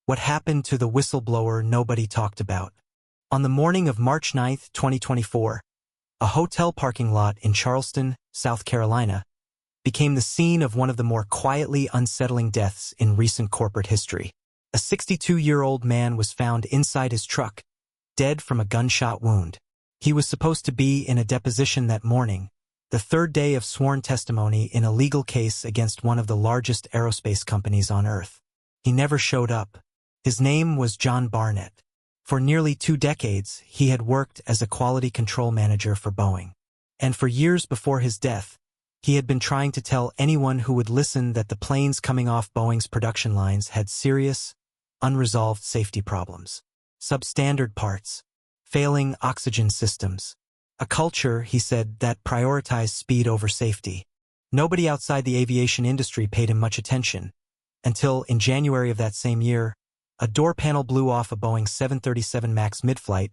What happened to the whistleblower nobody talked about? On the morning of March 9, 2024, a hotel parking lot in Charleston, South Carolina, became the scene of one of the more quietly unsettling deaths in recent corporate history. A 62-year-old man was found inside his truck, dead from a gunshot wound. He was supposed to be in a deposition that morning, the third day of sworn testimony in a legal case against one of the largest aerospace companies on Earth. He never showed up. His name was John Barnett. For nearly 2 decades, he had worked as a quality control manager for Boeing. And for years before his death, he had been trying to tell anyone who would listen that the planes coming off Boeing's production lines had serious, unresolved safety problems. Substandard parts, failing oxygen systems. A culture, he said, that prioritized speed over safety. Nobody outside the aviation industry paid him much attention, until in January of that same year, a door panel blew off a Boeing 737 MAX mid-flight,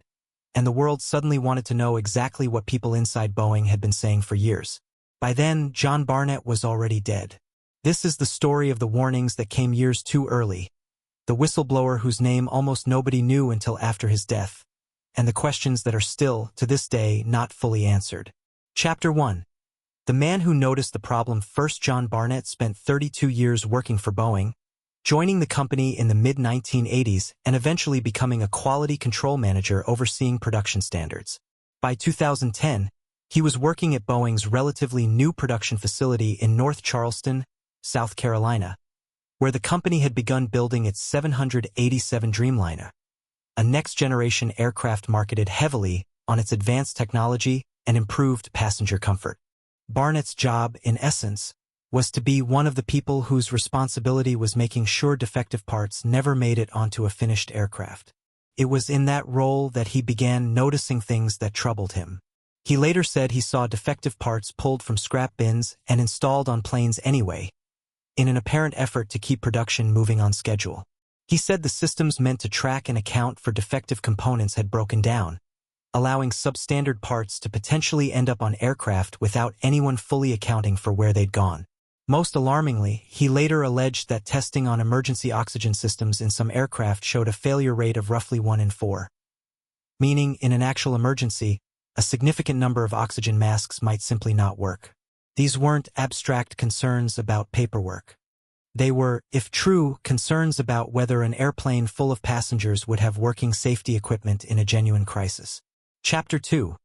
and the world suddenly wanted to know exactly what people inside Boeing had been saying for years. By then, John Barnett was already dead. This is the story of the warnings that came years too early, the whistleblower whose name almost nobody knew until after his death, and the questions that are still, to this day, not fully answered. Chapter 1. The man who noticed the problem first. John Barnett spent 32 years working for Boeing, joining the company in the mid-1980s and eventually becoming a quality control manager overseeing production standards. By 2010, he was working at Boeing's relatively new production facility in North Charleston, South Carolina, where the company had begun building its 787 Dreamliner, a next-generation aircraft marketed heavily on its advanced technology and improved passenger comfort. Barnett's job, in essence, was to be one of the people whose responsibility was making sure defective parts never made it onto a finished aircraft. It was in that role that he began noticing things that troubled him. He later said he saw defective parts pulled from scrap bins and installed on planes anyway, in an apparent effort to keep production moving on schedule. He said the systems meant to track and account for defective components had broken down, allowing substandard parts to potentially end up on aircraft without anyone fully accounting for where they'd gone. Most alarmingly, he later alleged that testing on emergency oxygen systems in some aircraft showed a failure rate of roughly 1 in 4. Meaning, in an actual emergency, a significant number of oxygen masks might simply not work. These weren't abstract concerns about paperwork. They were, if true, concerns about whether an airplane full of passengers would have working safety equipment in a genuine crisis. Chapter 2.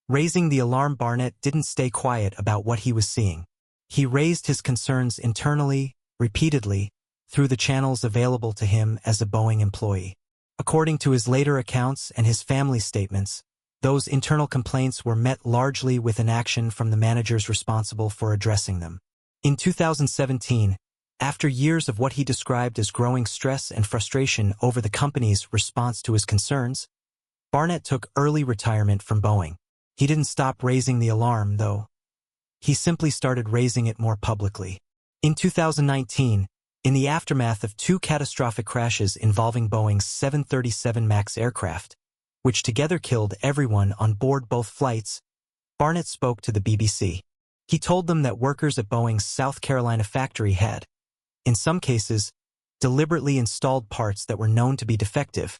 Raising the alarm. Barnett didn't stay quiet about what he was seeing. He raised his concerns internally, repeatedly, through the channels available to him as a Boeing employee. According to his later accounts and his family statements, those internal complaints were met largely with inaction from the managers responsible for addressing them. In 2017, after years of what he described as growing stress and frustration over the company's response to his concerns, Barnett took early retirement from Boeing. He didn't stop raising the alarm, though. He simply started raising it more publicly. In 2019, in the aftermath of 2 catastrophic crashes involving Boeing's 737 MAX aircraft, which together killed everyone on board both flights, Barnett spoke to the BBC. He told them that workers at Boeing's South Carolina factory had, in some cases, deliberately installed parts that were known to be defective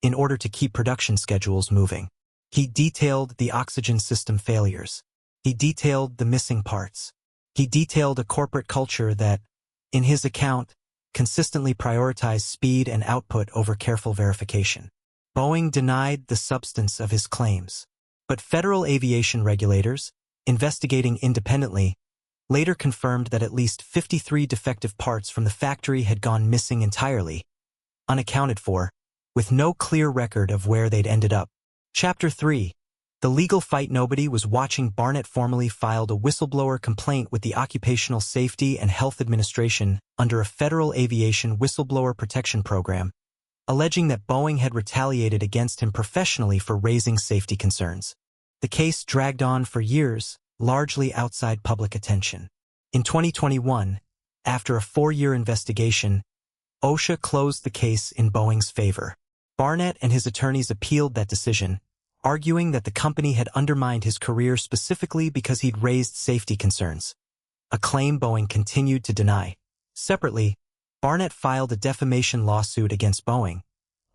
in order to keep production schedules moving. He detailed the oxygen system failures. He detailed the missing parts. He detailed a corporate culture that, in his account, consistently prioritized speed and output over careful verification. Boeing denied the substance of his claims, but federal aviation regulators, investigating independently, later confirmed that at least 53 defective parts from the factory had gone missing entirely, unaccounted for, with no clear record of where they'd ended up. Chapter 3. The legal fight. Nobody was watching. Barnett formally filed a whistleblower complaint with the Occupational Safety and Health Administration under a federal aviation whistleblower protection program, alleging that Boeing had retaliated against him professionally for raising safety concerns. The case dragged on for years, largely outside public attention. In 2021, after a 4-year investigation, OSHA closed the case in Boeing's favor. Barnett and his attorneys appealed that decision, arguing that the company had undermined his career specifically because he'd raised safety concerns, a claim Boeing continued to deny. Separately, Barnett filed a defamation lawsuit against Boeing,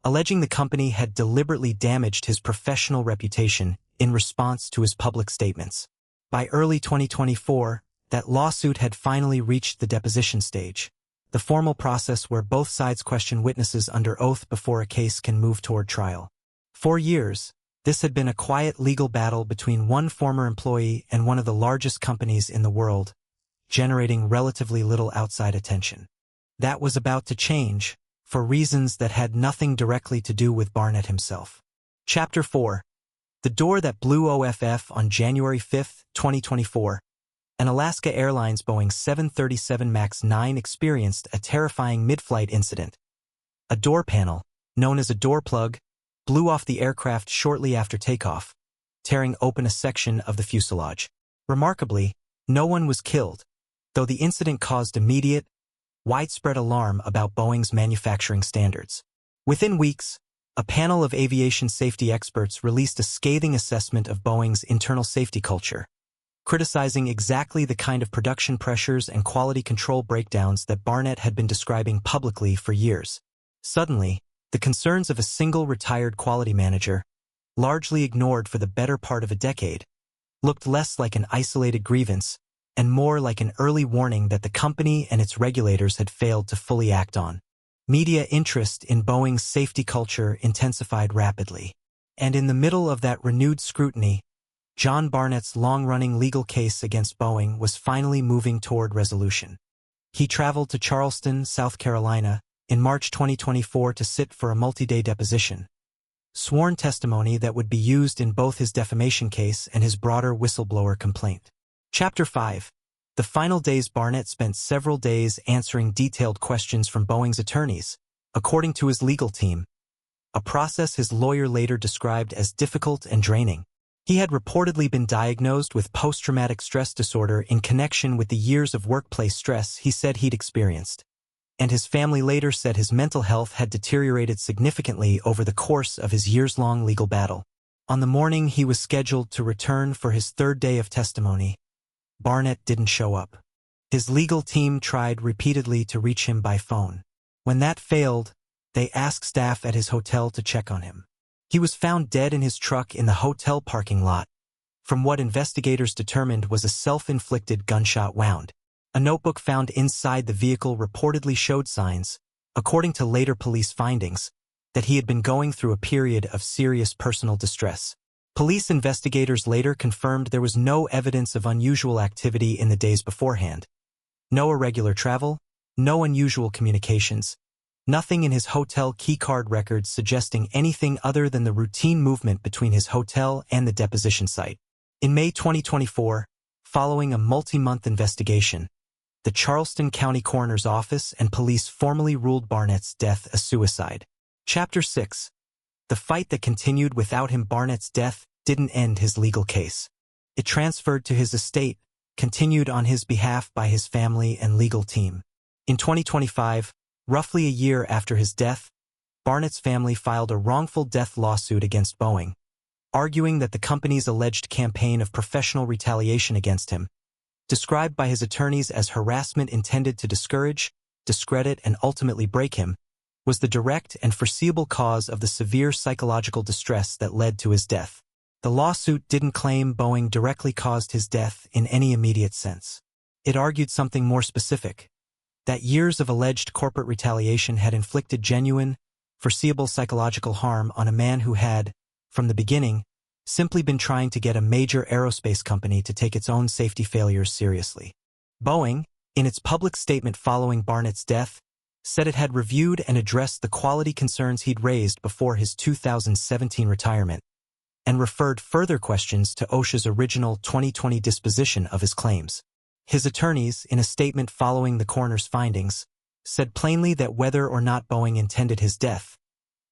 alleging the company had deliberately damaged his professional reputation in response to his public statements. By early 2024, that lawsuit had finally reached the deposition stage, the formal process where both sides question witnesses under oath before a case can move toward trial. For years, this had been a quiet legal battle between one former employee and one of the largest companies in the world, generating relatively little outside attention. That was about to change, for reasons that had nothing directly to do with Barnett himself. Chapter 4. The Door That Blew OFF. On January 5, 2024, an Alaska Airlines Boeing 737 MAX 9 experienced a terrifying mid-flight incident. A door panel, known as a door plug, blew off the aircraft shortly after takeoff, tearing open a section of the fuselage. Remarkably, no one was killed, though the incident caused immediate, widespread alarm about Boeing's manufacturing standards. Within weeks, a panel of aviation safety experts released a scathing assessment of Boeing's internal safety culture, criticizing exactly the kind of production pressures and quality control breakdowns that Barnett had been describing publicly for years. Suddenly, the concerns of a single retired quality manager, largely ignored for the better part of a decade, looked less like an isolated grievance and more like an early warning that the company and its regulators had failed to fully act on. Media interest in Boeing's safety culture intensified rapidly, and in the middle of that renewed scrutiny, John Barnett's long-running legal case against Boeing was finally moving toward resolution. He traveled to Charleston, South Carolina, in March 2024 to sit for a multi-day deposition, sworn testimony that would be used in both his defamation case and his broader whistleblower complaint. Chapter 5. The final days. Barnett spent several days answering detailed questions from Boeing's attorneys, according to his legal team, a process his lawyer later described as difficult and draining. He had reportedly been diagnosed with post-traumatic stress disorder in connection with the years of workplace stress he said he'd experienced, and his family later said his mental health had deteriorated significantly over the course of his years-long legal battle. On the morning he was scheduled to return for his third day of testimony, Barnett didn't show up. His legal team tried repeatedly to reach him by phone. When that failed, they asked staff at his hotel to check on him. He was found dead in his truck in the hotel parking lot, from what investigators determined was a self-inflicted gunshot wound. A notebook found inside the vehicle reportedly showed signs, according to later police findings, that he had been going through a period of serious personal distress. Police investigators later confirmed there was no evidence of unusual activity in the days beforehand. No irregular travel, no unusual communications, nothing in his hotel keycard records suggesting anything other than the routine movement between his hotel and the deposition site. In May 2024, following a multi-month investigation, the Charleston County Coroner's Office and police formally ruled Barnett's death a suicide. Chapter 6. The fight that continued without him. Barnett's death didn't end his legal case. It transferred to his estate, continued on his behalf by his family and legal team. In 2025, roughly a year after his death, Barnett's family filed a wrongful death lawsuit against Boeing, arguing that the company's alleged campaign of professional retaliation against him, described by his attorneys as harassment intended to discourage, discredit, and ultimately break him, was the direct and foreseeable cause of the severe psychological distress that led to his death. The lawsuit didn't claim Boeing directly caused his death in any immediate sense. It argued something more specific, that years of alleged corporate retaliation had inflicted genuine, foreseeable psychological harm on a man who had, from the beginning, simply been trying to get a major aerospace company to take its own safety failures seriously. Boeing, in its public statement following Barnett's death, said it had reviewed and addressed the quality concerns he'd raised before his 2017 retirement, and referred further questions to OSHA's original 2020 disposition of his claims. His attorneys, in a statement following the coroner's findings, said plainly that whether or not Boeing intended his death,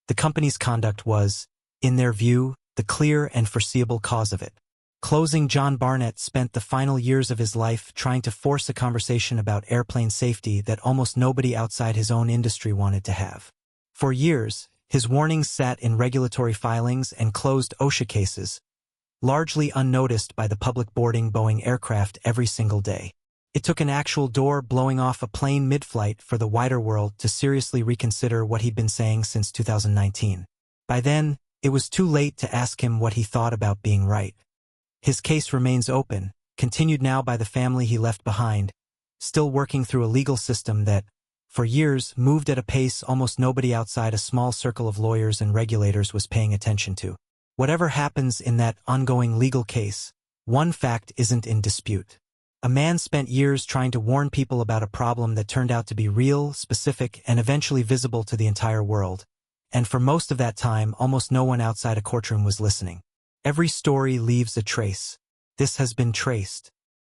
the company's conduct was, in their view, the clear and foreseeable cause of it. Closing. John Barnett spent the final years of his life trying to force a conversation about airplane safety that almost nobody outside his own industry wanted to have. For years, his warnings sat in regulatory filings and closed OSHA cases, largely unnoticed by the public boarding Boeing aircraft every single day. It took an actual door blowing off a plane mid-flight for the wider world to seriously reconsider what he'd been saying since 2019. By then, it was too late to ask him what he thought about being right. His case remains open, continued now by the family he left behind, still working through a legal system that, for years, moved at a pace almost nobody outside a small circle of lawyers and regulators was paying attention to. Whatever happens in that ongoing legal case, one fact isn't in dispute. A man spent years trying to warn people about a problem that turned out to be real, specific, and eventually visible to the entire world. And for most of that time, almost no one outside a courtroom was listening. Every story leaves a trace. This has been traced.